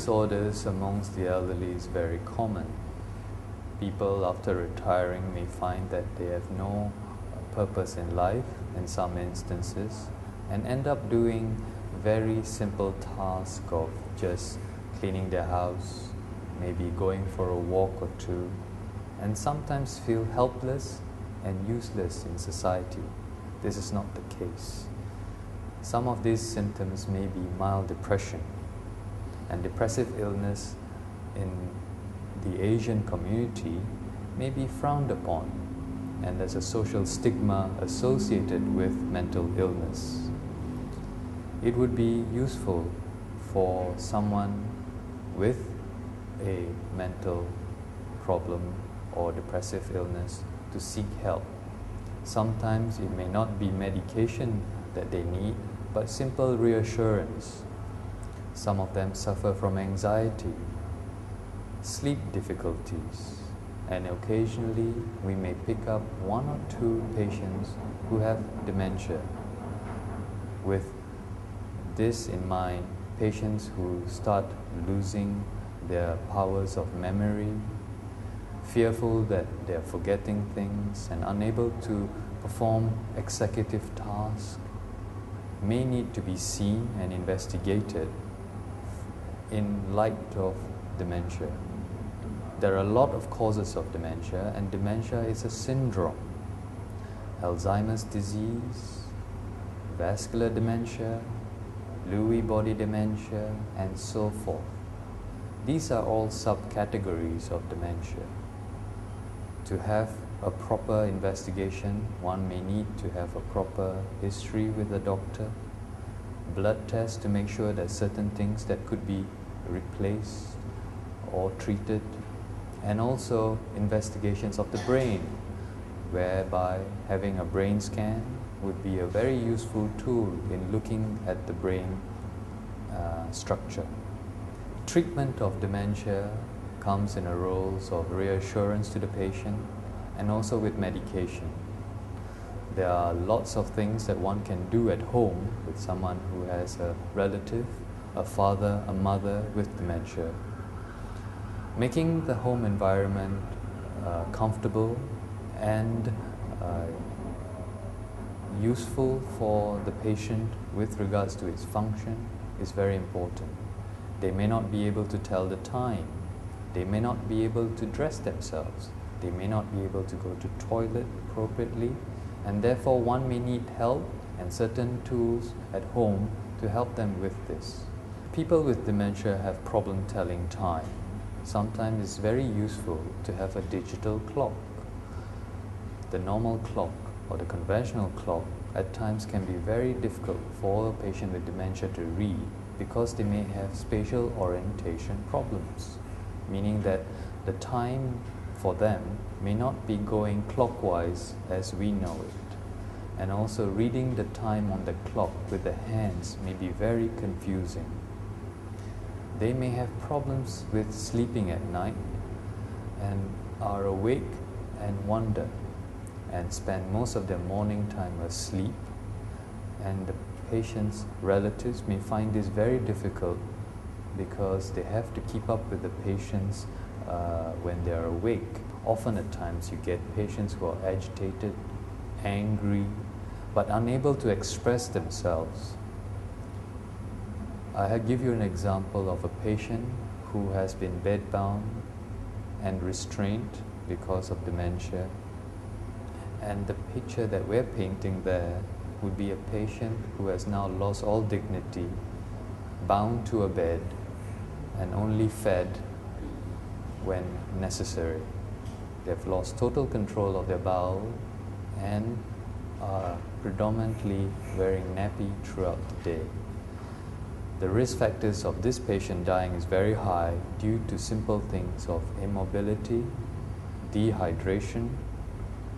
disorders amongst the elderly is very common. People after retiring may find that they have no purpose in life in some instances and end up doing very simple tasks of just cleaning their house, maybe going for a walk or two, and sometimes feel helpless and useless in society. This is not the case. Some of these symptoms may be mild depression, and depressive illness in the Asian community may be frowned upon, and there's a social stigma associated with mental illness. It would be useful for someone with a mental problem or depressive illness to seek help. Sometimes it may not be medication that they need, but simple reassurance. Some of them suffer from anxiety, sleep difficulties, and occasionally we may pick up 1 or 2 patients who have dementia. With this in mind, patients who start losing their powers of memory, fearful that they are forgetting things and unable to perform executive tasks, may need to be seen and investigated in light of dementia. There are a lot of causes of dementia, and dementia is a syndrome. Alzheimer's disease, vascular dementia, Lewy body dementia, and so forth. These are all subcategories of dementia. To have a proper investigation, one may need to have a proper history with the doctor, blood tests to make sure that certain things that could be replaced or treated, and also investigations of the brain, whereby having a brain scan would be a very useful tool in looking at the brain structure. Treatment of dementia comes in a role of reassurance to the patient and also with medication. There are lots of things that one can do at home with someone who has a relative, a father, a mother with dementia. Making the home environment comfortable and useful for the patient with regards to its function is very important. They may not be able to tell the time. They may not be able to dress themselves. They may not be able to go to toilet appropriately, and therefore one may need help and certain tools at home to help them with this. People with dementia have problem telling time. Sometimes it's very useful to have a digital clock. The normal clock or the conventional clock at times can be very difficult for a patient with dementia to read because they may have spatial orientation problems, meaning that the time for them may not be going clockwise as we know it. And also reading the time on the clock with the hands may be very confusing. They may have problems with sleeping at night and are awake and wonder and spend most of their morning time asleep, and the patient's relatives may find this very difficult because they have to keep up with the patients when they are awake. Often at times you get patients who are agitated, angry, but unable to express themselves. I give you an example of a patient who has been bedbound and restrained because of dementia. And the picture that we're painting there would be a patient who has now lost all dignity, bound to a bed, and only fed when necessary. They've lost total control of their bowel and are predominantly wearing nappy throughout the day. The risk factors of this patient dying is very high due to simple things of immobility, dehydration,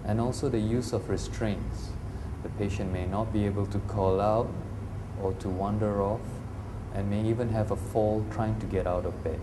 and also the use of restraints. The patient may not be able to call out or to wander off, and may even have a fall trying to get out of bed.